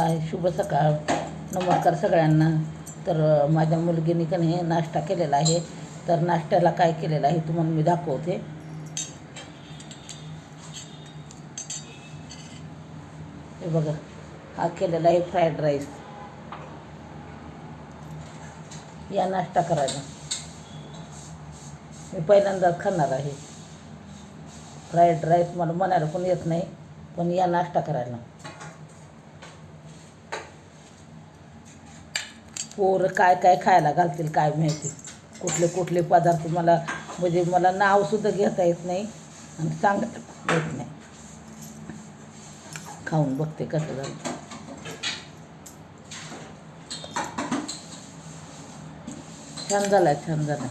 हाय, शुभ सकाळ, नमस्कार सगळ्यांना. तर माझ्या मुलगीने का नाही नाश्ता केलेला आहे. तर नाश्त्याला काय केलेलं आहे तुम्हाला मी दाखवते. हे बघा, हा केलेला आहे फ्राईड राईस. या नाश्ता करायला मी पहिल्यांदाच खाणार आहे. फ्राईड राईस मला म्हणायला पण येत नाही, पण या नाश्ता करायला. पोरं काय काय खायला घालतील काय माहिती, कुठले कुठले पदार्थ मला म्हणजे मला नावसुद्धा घेता येत नाही आणि सांगता येत नाही. खाऊन बघते कसं झालं. छान झाला, छान झाला.